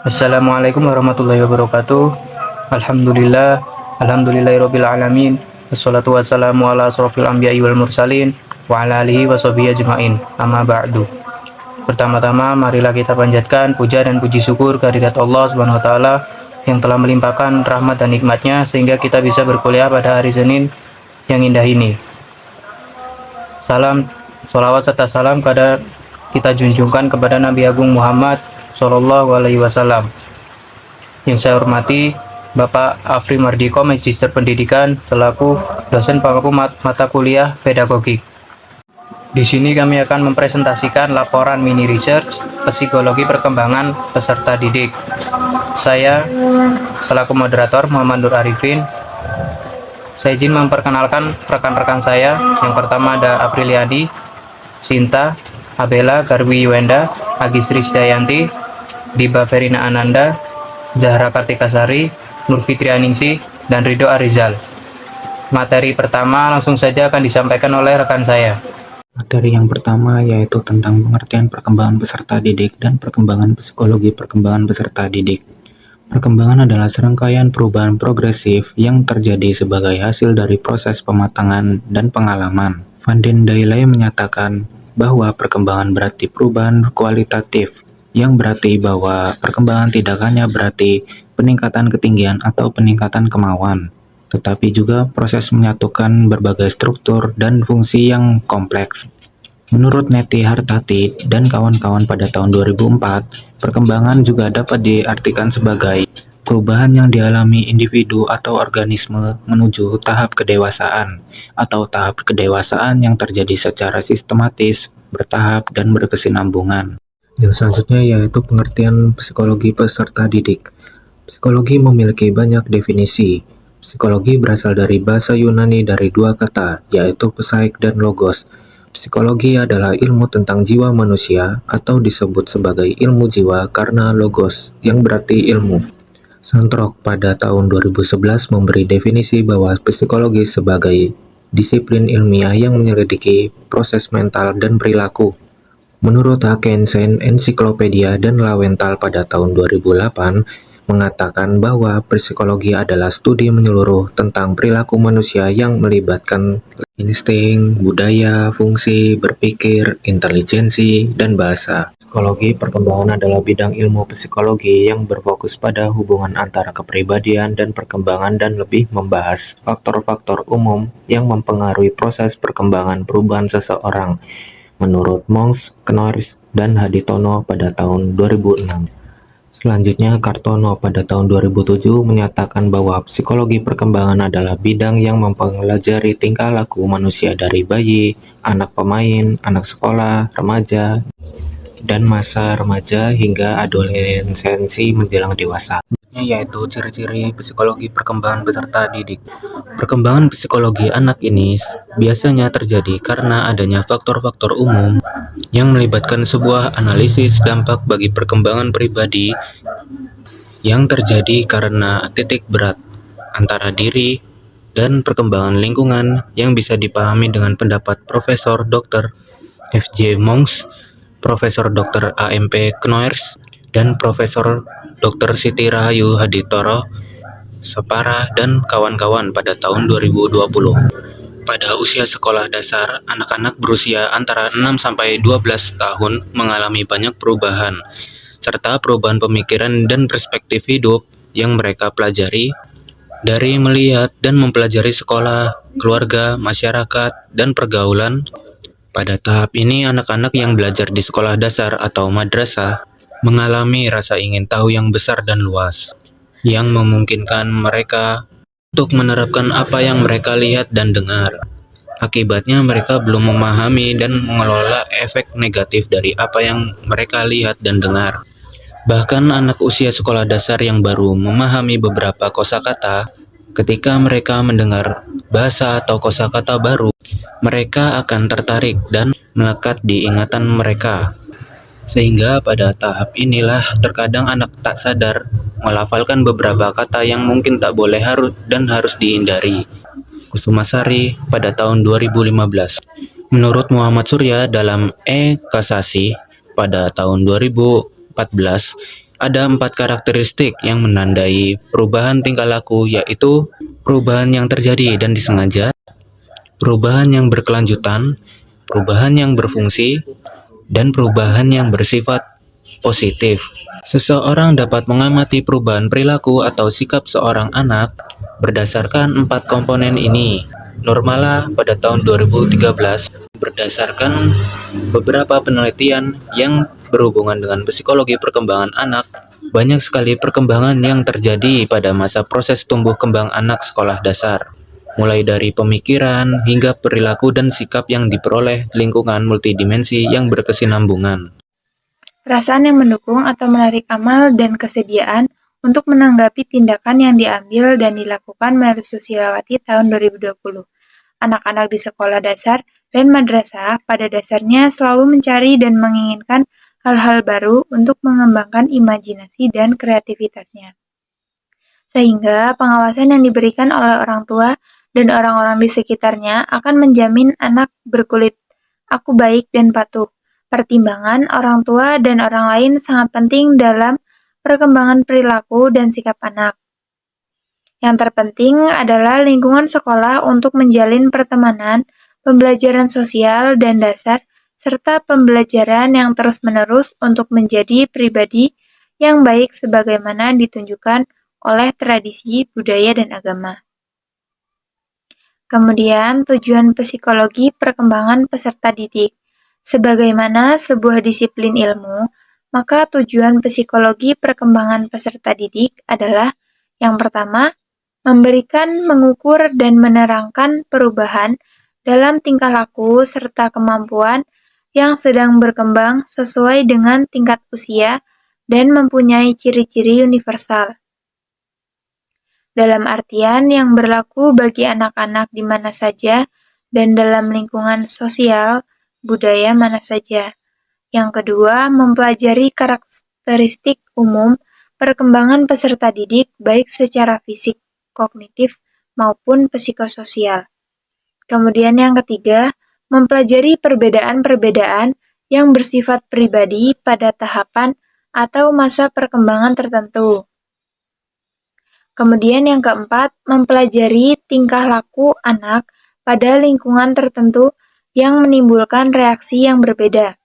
Assalamualaikum warahmatullahi wabarakatuh. Alhamdulillah, alhamdulillahirabbil alamin. Wassalatu wassalamu ala asrofil anbiya'i wal mursalin wa ala alihi washabihi ajmain. Amma ba'du. Pertama-tama marilah kita panjatkan puja dan puji syukur kehadirat Allah Subhanahu wa taala yang telah melimpahkan rahmat dan nikmatnya sehingga kita bisa berkuliah pada hari Senin yang indah ini. Salam, sholawat serta salam kepada kita junjungkan kepada Nabi Agung Muhammad Sallallahu Alaihi Wasallam. Yang saya hormati Bapak Afri Mardiko, Magister Pendidikan selaku dosen pengampu mata kuliah pedagogik. Di sini kami akan mempresentasikan laporan mini research psikologi perkembangan peserta didik. Saya selaku moderator Muhammad Nur Arifin. Saya izin memperkenalkan rekan-rekan saya. Yang pertama ada Apriliadi, Sinta, Abela, Garwi Wenda, Agisri Dayanti, Diba Verina Ananda, Zahra Kartikasari, Nur Fitri Aningsi, dan Ridho Arizal. Materi pertama langsung saja akan disampaikan oleh rekan saya. Materi yang pertama yaitu tentang pengertian perkembangan peserta didik dan perkembangan psikologi perkembangan peserta didik. Perkembangan adalah serangkaian perubahan progresif yang terjadi sebagai hasil dari proses pematangan dan pengalaman. Van den Daele menyatakan bahwa perkembangan berarti perubahan kualitatif, yang berarti bahwa perkembangan tidak hanya berarti peningkatan ketinggian atau peningkatan kemauan, tetapi juga proses menyatukan berbagai struktur dan fungsi yang kompleks. Menurut Neti Hartati dan kawan-kawan pada tahun 2004, perkembangan juga dapat diartikan sebagai perubahan yang dialami individu atau organisme menuju tahap kedewasaan, atau tahap kedewasaan yang terjadi secara sistematis, bertahap, dan berkesinambungan. Yang selanjutnya yaitu pengertian psikologi peserta didik. Psikologi memiliki banyak definisi. Psikologi berasal dari bahasa Yunani dari dua kata, yaitu psaik dan logos. Psikologi adalah ilmu tentang jiwa manusia, atau disebut sebagai ilmu jiwa karena logos, yang berarti ilmu. Santrok pada tahun 2011 memberi definisi bahwa psikologi sebagai disiplin ilmiah yang menyelidiki proses mental dan perilaku. Menurut Hackensack Encyclopedia dan Lawenthal pada tahun 2008, mengatakan bahwa psikologi adalah studi menyeluruh tentang perilaku manusia yang melibatkan insting, budaya, fungsi, berpikir, intelijensi, dan bahasa. Psikologi perkembangan adalah bidang ilmu psikologi yang berfokus pada hubungan antara kepribadian dan perkembangan dan lebih membahas faktor-faktor umum yang mempengaruhi proses perkembangan perubahan seseorang. Menurut Monks, Knoris, dan Haditono pada tahun 2006. Selanjutnya, Kartono pada tahun 2007 menyatakan bahwa psikologi perkembangan adalah bidang yang mempelajari tingkah laku manusia dari bayi, anak pemain, anak sekolah, remaja, dan masa remaja hingga adolescensi menjelang dewasa. Yaitu ciri-ciri psikologi perkembangan peserta didik. Perkembangan psikologi anak ini biasanya terjadi karena adanya faktor-faktor umum yang melibatkan sebuah analisis dampak bagi perkembangan pribadi yang terjadi karena titik berat antara diri dan perkembangan lingkungan yang bisa dipahami dengan pendapat Profesor Dr. F.J. Monks, Profesor Dr. A.M.P. Knoers, dan Profesor Dr. Siti Rahayu Haditoro Separa dan kawan-kawan pada tahun 2020. Pada usia sekolah dasar, anak-anak berusia antara 6 sampai 12 tahun mengalami banyak perubahan, serta perubahan pemikiran dan perspektif hidup yang mereka pelajari dari melihat dan mempelajari sekolah, keluarga, masyarakat, dan pergaulan. Pada tahap ini, anak-anak yang belajar di sekolah dasar atau madrasah mengalami rasa ingin tahu yang besar dan luas, yang memungkinkan mereka untuk menerapkan apa yang mereka lihat dan dengar. Akibatnya mereka belum memahami dan mengelola efek negatif dari apa yang mereka lihat dan dengar. Bahkan anak usia sekolah dasar yang baru memahami beberapa kosakata, ketika mereka mendengar bahasa atau kosakata baru, mereka akan tertarik dan melekat di ingatan mereka. Sehingga pada tahap inilah terkadang anak tak sadar melafalkan beberapa kata yang mungkin tak boleh harus dihindari. Kusumasari pada tahun 2015. Menurut Muhammad Surya dalam E-Kasasi pada tahun 2014, Ada 4 karakteristik yang menandai perubahan tingkah laku, yaitu perubahan yang terjadi dan disengaja, perubahan yang berkelanjutan, perubahan yang berfungsi, dan perubahan yang bersifat positif. Seseorang dapat mengamati perubahan perilaku atau sikap seorang anak berdasarkan 4 komponen ini. Normala pada tahun 2013 berdasarkan beberapa penelitian yang berhubungan dengan psikologi perkembangan anak, banyak sekali perkembangan yang terjadi pada masa proses tumbuh kembang anak sekolah dasar, mulai dari pemikiran hingga perilaku dan sikap yang diperoleh lingkungan multidimensi yang berkesinambungan. Perasaan yang mendukung atau menarik amal dan kesediaan untuk menanggapi tindakan yang diambil dan dilakukan menurut Susilawati tahun 2020. Anak-anak di sekolah dasar dan madrasah pada dasarnya selalu mencari dan menginginkan hal-hal baru untuk mengembangkan imajinasi dan kreativitasnya. Sehingga pengawasan yang diberikan oleh orang tua dan orang-orang di sekitarnya akan menjamin anak berkulit aku baik dan patuh. Pertimbangan orang tua dan orang lain sangat penting dalam perkembangan perilaku dan sikap anak. Yang terpenting adalah lingkungan sekolah untuk menjalin pertemanan, pembelajaran sosial dan dasar, serta pembelajaran yang terus-menerus untuk menjadi pribadi yang baik sebagaimana ditunjukkan oleh tradisi, budaya, dan agama. Kemudian, tujuan psikologi perkembangan peserta didik. Sebagaimana sebuah disiplin ilmu, maka tujuan psikologi perkembangan peserta didik adalah yang pertama, memberikan, mengukur, dan menerangkan perubahan dalam tingkah laku serta kemampuan yang sedang berkembang sesuai dengan tingkat usia dan mempunyai ciri-ciri universal. Dalam artian yang berlaku bagi anak-anak di mana saja dan dalam lingkungan sosial, budaya mana saja. Yang kedua, mempelajari karakteristik umum perkembangan peserta didik baik secara fisik, kognitif, maupun psikososial. Kemudian yang ketiga, mempelajari perbedaan-perbedaan yang bersifat pribadi pada tahapan atau masa perkembangan tertentu. Kemudian yang keempat, mempelajari tingkah laku anak pada lingkungan tertentu yang menimbulkan reaksi yang berbeda.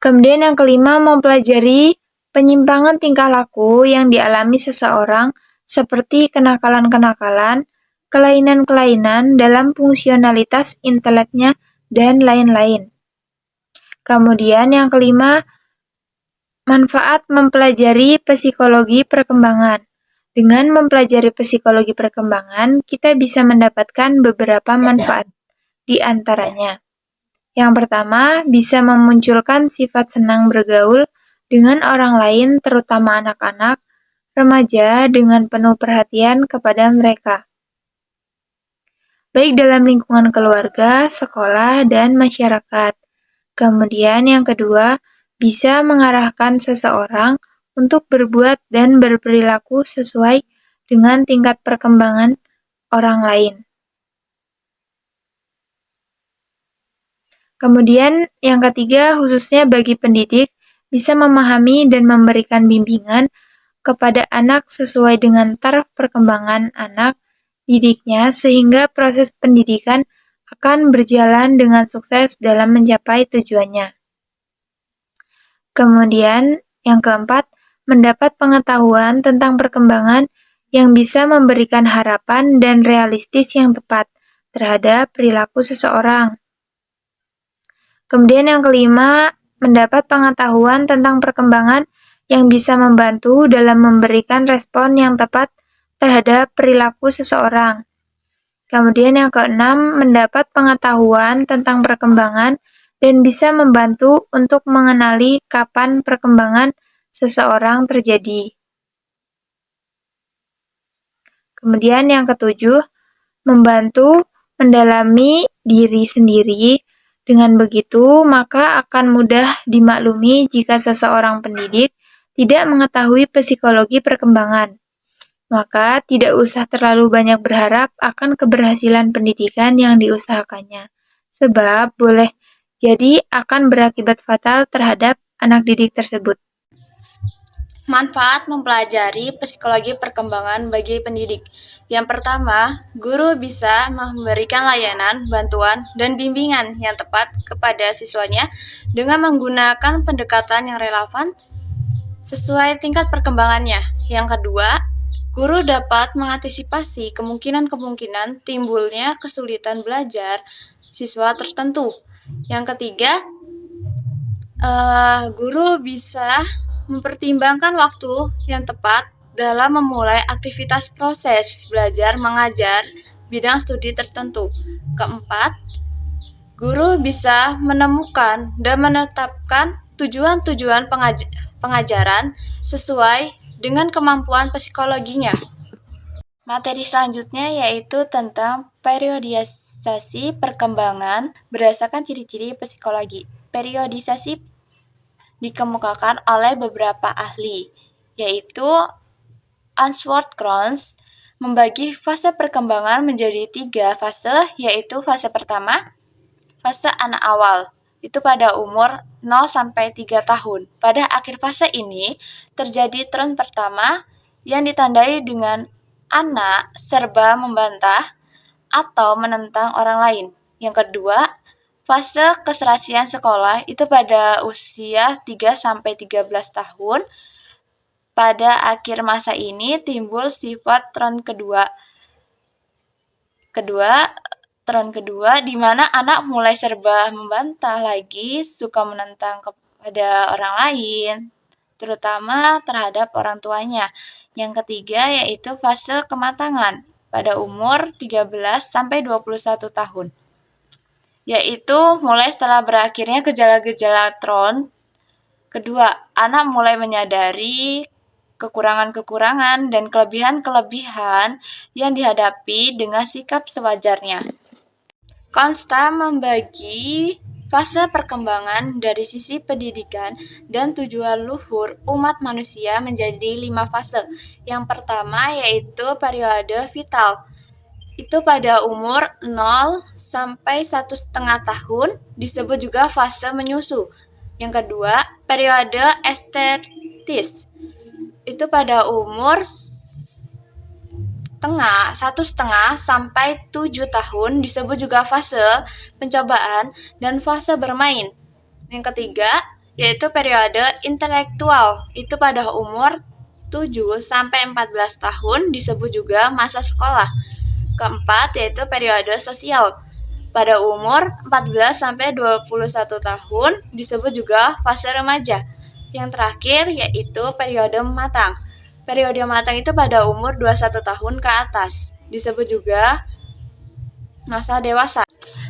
Kemudian yang kelima, mempelajari penyimpangan tingkah laku yang dialami seseorang seperti kenakalan-kenakalan, kelainan-kelainan dalam fungsionalitas inteleknya, dan lain-lain. Kemudian yang kelima, manfaat mempelajari psikologi perkembangan. Dengan mempelajari psikologi perkembangan, kita bisa mendapatkan beberapa manfaat. Di antaranya, yang pertama, bisa memunculkan sifat senang bergaul dengan orang lain, terutama anak-anak, remaja, dengan penuh perhatian kepada mereka, baik dalam lingkungan keluarga, sekolah, dan masyarakat. Kemudian yang kedua, bisa mengarahkan seseorang untuk berbuat dan berperilaku sesuai dengan tingkat perkembangan orang lain. Kemudian yang ketiga, khususnya bagi pendidik, bisa memahami dan memberikan bimbingan kepada anak sesuai dengan taraf perkembangan anak didiknya sehingga proses pendidikan akan berjalan dengan sukses dalam mencapai tujuannya. Kemudian yang keempat, mendapat pengetahuan tentang perkembangan yang bisa memberikan harapan dan realistis yang tepat terhadap perilaku seseorang. Kemudian yang kelima, mendapat pengetahuan tentang perkembangan yang bisa membantu dalam memberikan respon yang tepat terhadap perilaku seseorang. Kemudian yang keenam, mendapat pengetahuan tentang perkembangan dan bisa membantu untuk mengenali kapan perkembangan seseorang terjadi. Kemudian yang ketujuh, membantu mendalami diri sendiri. Dengan begitu, maka akan mudah dimaklumi jika seseorang pendidik tidak mengetahui psikologi perkembangan. Maka tidak usah terlalu banyak berharap akan keberhasilan pendidikan yang diusahakannya, sebab boleh jadi akan berakibat fatal terhadap anak didik tersebut. Manfaat mempelajari psikologi perkembangan bagi pendidik. Yang pertama, guru bisa memberikan layanan, bantuan, dan bimbingan yang tepat kepada siswanya dengan menggunakan pendekatan yang relevan sesuai tingkat perkembangannya. Yang kedua, guru dapat mengantisipasi kemungkinan-kemungkinan timbulnya kesulitan belajar siswa tertentu. Yang ketiga, guru bisa mempertimbangkan waktu yang tepat dalam memulai aktivitas proses belajar mengajar bidang studi tertentu. Keempat, guru bisa menemukan dan menetapkan tujuan-tujuan pengajaran sesuai dengan kemampuan psikologinya. Materi selanjutnya yaitu tentang periodisasi perkembangan berdasarkan ciri-ciri psikologi. Periodisasi dikemukakan oleh beberapa ahli, yaitu Answorth Krons membagi fase perkembangan menjadi 3 fase, yaitu fase pertama, fase anak awal, itu pada umur 0-3 tahun. Pada akhir fase ini, terjadi tren pertama yang ditandai dengan anak serba membantah atau menentang orang lain. Yang kedua, fase keserasian sekolah itu pada usia 3-13 tahun. Pada akhir masa ini timbul sifat tren kedua di mana anak mulai serba membantah lagi, suka menentang kepada orang lain, terutama terhadap orang tuanya. Yang ketiga yaitu fase kematangan pada umur 13-21 tahun. Yaitu mulai setelah berakhirnya gejala-gejala tron. Kedua, anak mulai menyadari kekurangan-kekurangan dan kelebihan-kelebihan yang dihadapi dengan sikap sewajarnya. Konsta membagi fase perkembangan dari sisi pendidikan dan tujuan luhur umat manusia menjadi 5 fase. Yang pertama yaitu periode vital. Itu pada umur 0-1,5 tahun, disebut juga fase menyusu. Yang kedua, periode estetis. Itu pada umur 1,5 sampai 7 tahun, disebut juga fase pencobaan dan fase bermain. Yang ketiga, yaitu periode intelektual. Itu pada umur 7-14 tahun, disebut juga masa sekolah. Keempat, yaitu periode sosial. Pada umur 14-21 tahun, disebut juga fase remaja. Yang terakhir, yaitu periode matang. Periode matang itu pada umur 21 tahun ke atas, disebut juga masa dewasa.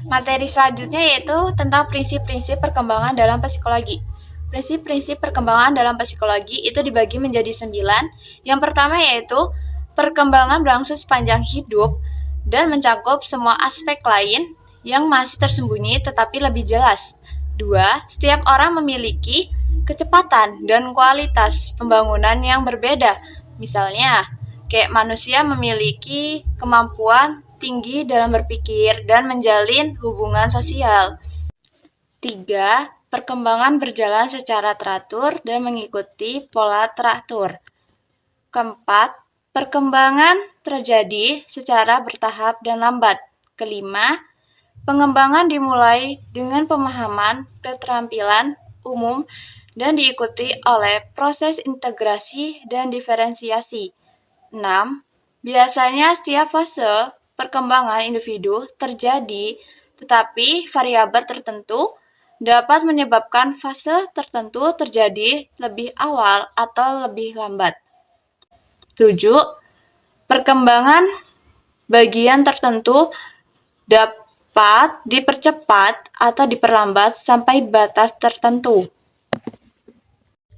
Materi selanjutnya yaitu tentang prinsip-prinsip perkembangan dalam psikologi. Prinsip-prinsip perkembangan dalam psikologi itu dibagi menjadi 9. Yang pertama yaitu perkembangan berlangsung sepanjang hidup dan mencakup semua aspek lain yang masih tersembunyi tetapi lebih jelas. 2. Setiap orang memiliki kecepatan dan kualitas pembangunan yang berbeda. Misalnya, kayak manusia memiliki kemampuan tinggi dalam berpikir dan menjalin hubungan sosial. 3. Perkembangan berjalan secara teratur dan mengikuti pola teratur. Keempat, perkembangan terjadi secara bertahap dan lambat. Kelima, pengembangan dimulai dengan pemahaman keterampilan umum dan diikuti oleh proses integrasi dan diferensiasi. 6. Biasanya setiap fase perkembangan individu terjadi, tetapi variabel tertentu dapat menyebabkan fase tertentu terjadi lebih awal atau lebih lambat. 7. Perkembangan bagian tertentu dapat dipercepat atau diperlambat sampai batas tertentu.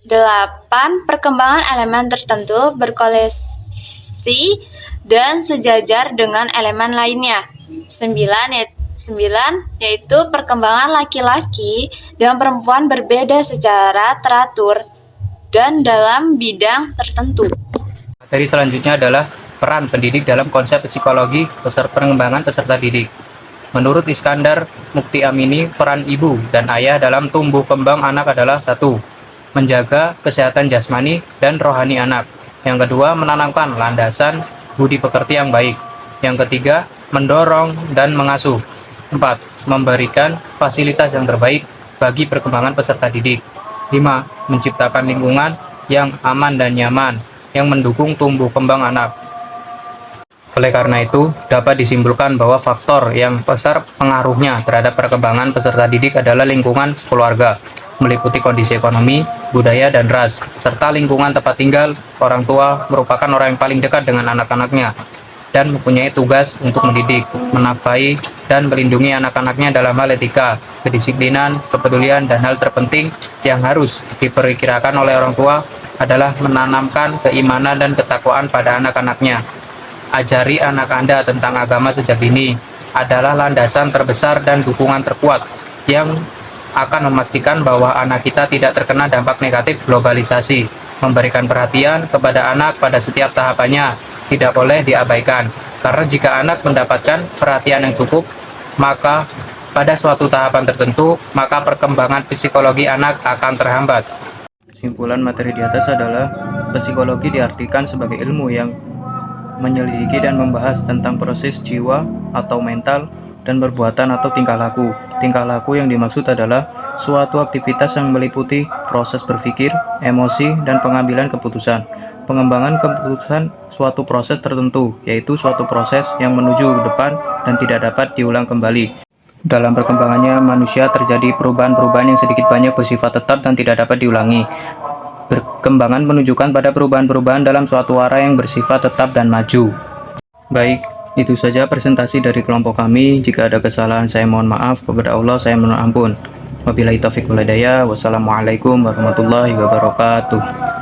8. Perkembangan elemen tertentu berkoleksi dan sejajar dengan elemen lainnya. 9. Yaitu perkembangan laki-laki dan perempuan berbeda secara teratur dan dalam bidang tertentu. Materi selanjutnya adalah peran pendidik dalam konsep psikologi pengembangan peserta didik. Menurut Iskandar Mukti Amini, peran ibu dan ayah dalam tumbuh kembang anak adalah 1. menjaga kesehatan jasmani dan rohani anak. Yang kedua, menanamkan landasan budi pekerti yang baik. Yang ketiga, mendorong dan mengasuh. 4. Memberikan fasilitas yang terbaik bagi perkembangan peserta didik. 5. Menciptakan lingkungan yang aman dan nyaman yang mendukung tumbuh kembang anak. Oleh karena itu, dapat disimpulkan bahwa faktor yang besar pengaruhnya terhadap perkembangan peserta didik adalah lingkungan keluarga, meliputi kondisi ekonomi, budaya, dan ras, serta lingkungan tempat tinggal. Orang tua merupakan orang yang paling dekat dengan anak-anaknya dan mempunyai tugas untuk mendidik, menafkahi, dan melindungi anak-anaknya dalam hal etika, kedisiplinan, kepedulian, dan hal terpenting yang harus diperkirakan oleh orang tua adalah menanamkan keimanan dan ketakwaan pada anak-anaknya. Ajari anak Anda tentang agama sejak dini adalah landasan terbesar dan dukungan terkuat yang akan memastikan bahwa anak kita tidak terkena dampak negatif globalisasi. Memberikan perhatian kepada anak pada setiap tahapannya tidak boleh diabaikan, karena jika anak mendapatkan perhatian yang cukup, maka pada suatu tahapan tertentu, maka perkembangan psikologi anak akan terhambat. Kesimpulan materi di atas adalah psikologi diartikan sebagai ilmu yang menyelidiki dan membahas tentang proses jiwa atau mental dan perbuatan atau tingkah laku. Tingkah laku yang dimaksud adalah suatu aktivitas yang meliputi proses berpikir, emosi, dan pengambilan keputusan. Pengembangan keputusan suatu proses tertentu, yaitu suatu proses yang menuju ke depan dan tidak dapat diulang kembali. Dalam perkembangannya, manusia terjadi perubahan-perubahan yang sedikit banyak bersifat tetap dan tidak dapat diulangi. Perkembangan menunjukkan pada perubahan-perubahan dalam suatu arah yang bersifat tetap dan maju. Baik, itu saja presentasi dari kelompok kami. Jika ada kesalahan, saya mohon maaf. Kepada Allah, saya mohon ampun. Wabillahi taufiq wal hidayah. Wassalamualaikum warahmatullahi wabarakatuh.